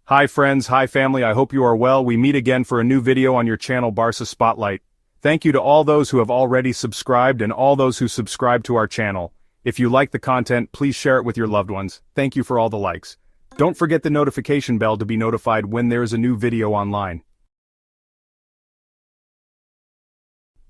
Hi friends, hi family, I hope you are well. We meet again for a new video on your channel Barça Spotlight. Thank you to all those who have already subscribed and all those who subscribe to our channel. If you like the content, please share it with your loved ones. Thank you for all the likes. Don't forget the notification bell to be notified when there is a new video online.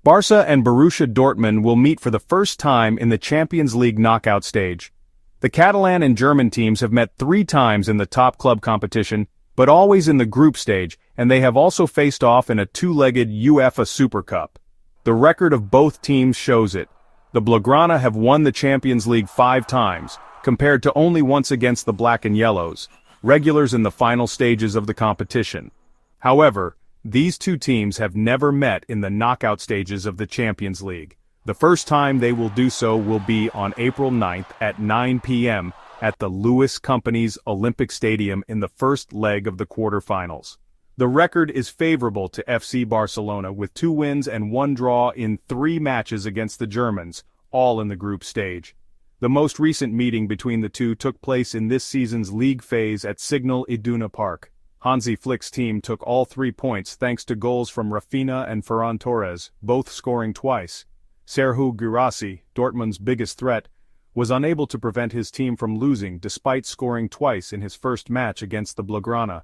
Barça and Borussia Dortmund will meet for the first time in the Champions League knockout stage. The Catalan and German teams have met 3 times in the top club competition, but always in the group stage, and they have also faced off in a 2-legged UEFA Super Cup. The record of both teams shows it. The Blaugrana have won the Champions League 5 times, compared to only once against the Black and Yellows, regulars in the final stages of the competition. However, these two teams have never met in the knockout stages of the Champions League. The first time they will do so will be on April 9th at 9 p.m. at the Lewis Company's Olympic Stadium in the first leg of the quarterfinals. The record is favorable to FC Barcelona with 2 wins and 1 draw in 3 matches against the Germans, all in the group stage. The most recent meeting between the two took place in this season's league phase at Signal Iduna Park. Hansi Flick's team took all 3 points thanks to goals from Raphinha and Ferran Torres, both scoring twice. Serhou Guirassy, Dortmund's biggest threat, was unable to prevent his team from losing despite scoring twice in his first match against the Blaugrana.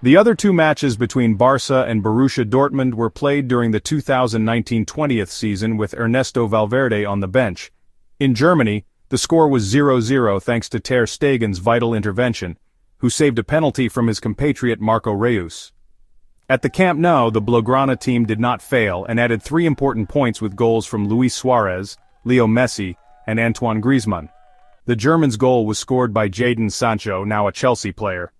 The other 2 matches between Barça and Borussia Dortmund were played during the 2019-20th season with Ernesto Valverde on the bench. In Germany, the score was 0-0 thanks to Ter Stegen's vital intervention, who saved a penalty from his compatriot Marco Reus. At the Camp Nou, the Blaugrana team did not fail and added 3 important points with goals from Luis Suarez, Leo Messi, and Antoine Griezmann. The Germans' goal was scored by Jadon Sancho, now a Chelsea player.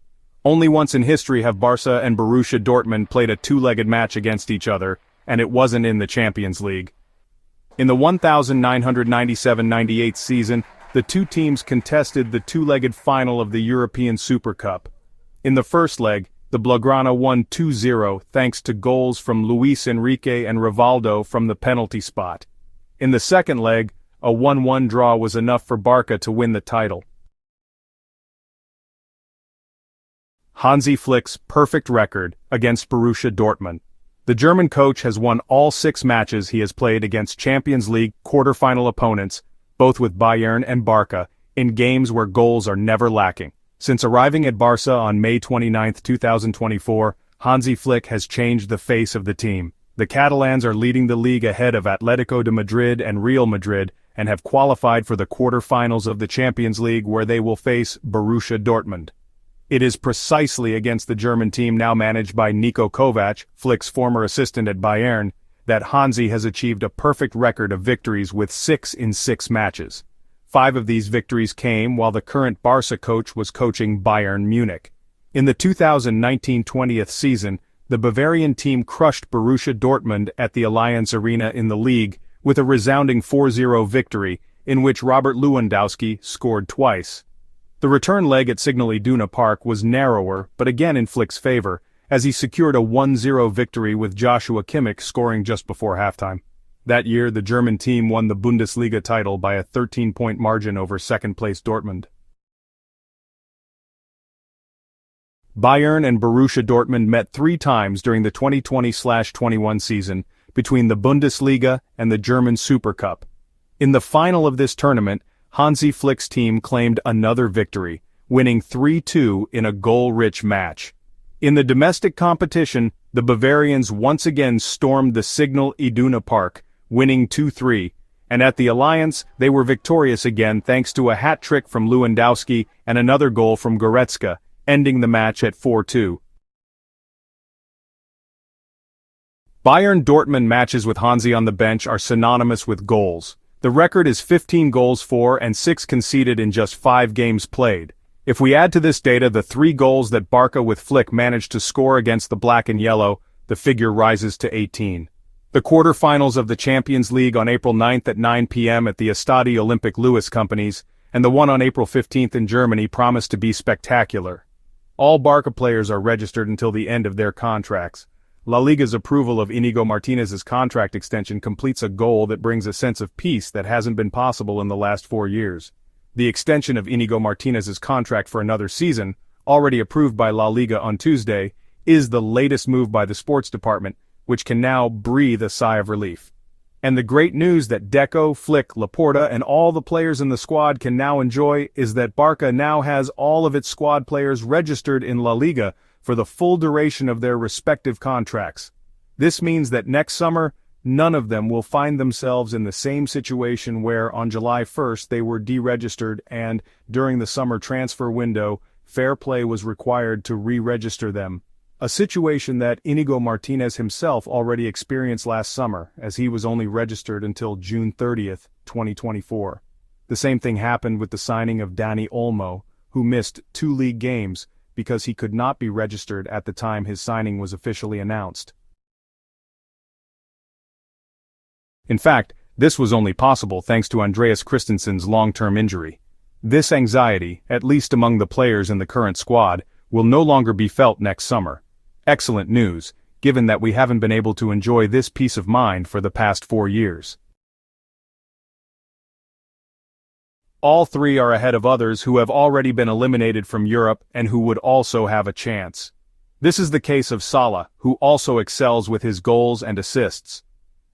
Only once in history have Barça and Borussia Dortmund played a 2-legged match against each other, and it wasn't in the Champions League. In the 1997-98 season, the 2 teams contested the 2-legged final of the European Super Cup. In the first leg, the Blaugrana won 2-0 thanks to goals from Luis Enrique and Rivaldo from the penalty spot. In the second leg, a 1-1 draw was enough for Barca to win the title. Hansi Flick's perfect record against Borussia Dortmund. The German coach has won all 6 matches he has played against Champions League quarter-final opponents, both with Bayern and Barca, in games where goals are never lacking. Since arriving at Barça on May 29, 2024, Hansi Flick has changed the face of the team. The Catalans are leading the league ahead of Atletico de Madrid and Real Madrid and have qualified for the quarter-finals of the Champions League where they will face Borussia Dortmund. It is precisely against the German team now managed by Niko Kovac, Flick's former assistant at Bayern, that Hansi has achieved a perfect record of victories with 6 in 6 matches. 5 of these victories came while the current Barça coach was coaching Bayern Munich. In the 2019-20th season, the Bavarian team crushed Borussia Dortmund at the Allianz Arena in the league with a resounding 4-0 victory, in which Robert Lewandowski scored twice. The return leg at Signal Iduna Park was narrower but again in Flick's favor, as he secured a 1-0 victory with Joshua Kimmich scoring just before halftime. That year, the German team won the Bundesliga title by a 13-point margin over second-place Dortmund. Bayern and Borussia Dortmund met 3 times during the 2020-21 season, between the Bundesliga and the German Super Cup. In the final of this tournament, Hansi Flick's team claimed another victory, winning 3-2 in a goal-rich match. In the domestic competition, the Bavarians once again stormed the Signal Iduna Park, winning 2-3, and at the Allianz, they were victorious again thanks to a hat-trick from Lewandowski and another goal from Goretzka, ending the match at 4-2. Bayern-Dortmund matches with Hansi on the bench are synonymous with goals. The record is 15 goals for and 6 conceded in just 5 games played. If we add to this data the 3 goals that Barca with Flick managed to score against the Black and Yellow, the figure rises to 18. The quarter-finals of the Champions League on April 9th at 9 p.m. at the Estadio Olympic Lewis Companies, and the one on April 15th in Germany promise to be spectacular. All Barca players are registered until the end of their contracts. La Liga's approval of Inigo Martinez's contract extension completes a goal that brings a sense of peace that hasn't been possible in the last 4 years. The extension of Inigo Martinez's contract for another season, already approved by La Liga on Tuesday, is the latest move by the sports department, which can now breathe a sigh of relief. And the great news that Deco, Flick, Laporta, and all the players in the squad can now enjoy is that Barça now has all of its squad players registered in La Liga for the full duration of their respective contracts. This means that next summer, none of them will find themselves in the same situation where on July 1st they were deregistered and, during the summer transfer window, fair play was required to re-register them. A situation that Inigo Martinez himself already experienced last summer, as he was only registered until June 30th, 2024. The same thing happened with the signing of Dani Olmo, who missed 2 league games because he could not be registered at the time his signing was officially announced. In fact, this was only possible thanks to Andreas Christensen's long-term injury. This anxiety, at least among the players in the current squad, will no longer be felt next summer. Excellent news, given that we haven't been able to enjoy this peace of mind for the past 4 years. All 3 are ahead of others who have already been eliminated from Europe and who would also have a chance. This is the case of Salah, who also excels with his goals and assists.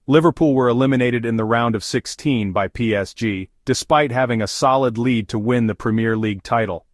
Liverpool were eliminated in the round of 16 by PSG, despite having a solid lead to win the Premier League title.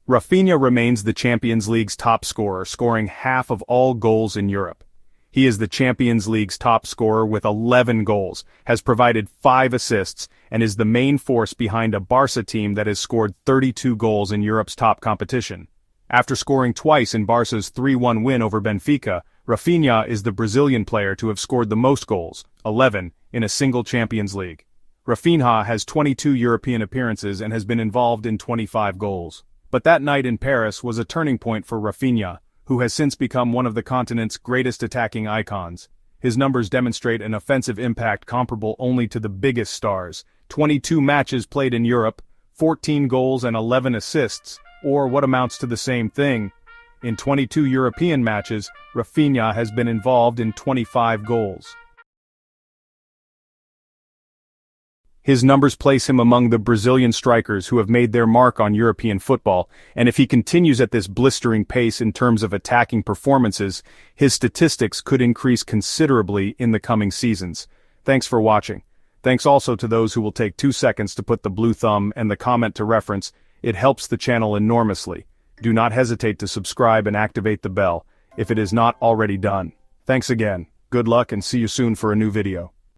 Raphinha remains the Champions League's top scorer, scoring half of all goals in Europe. He is the Champions League's top scorer with 11 goals, has provided 5 assists, and is the main force behind a Barça team that has scored 32 goals in Europe's top competition. After scoring twice in Barça's 3-1 win over Benfica, Raphinha is the Brazilian player to have scored the most goals, 11, in a single Champions League. Raphinha has 22 European appearances and has been involved in 25 goals. But that night in Paris was a turning point for Raphinha, who has since become one of the continent's greatest attacking icons. His numbers demonstrate an offensive impact comparable only to the biggest stars. 22 matches played in Europe, 14 goals and 11 assists, or what amounts to the same thing. In 22 European matches, Raphinha has been involved in 25 goals. His numbers place him among the Brazilian strikers who have made their mark on European football, and if he continues at this blistering pace in terms of attacking performances, his statistics could increase considerably in the coming seasons. Thanks for watching. Thanks also to those who will take 2 seconds to put the blue thumb and the comment to reference. It helps the channel enormously. Do not hesitate to subscribe and activate the bell, if it is not already done. Thanks again, good luck and see you soon for a new video.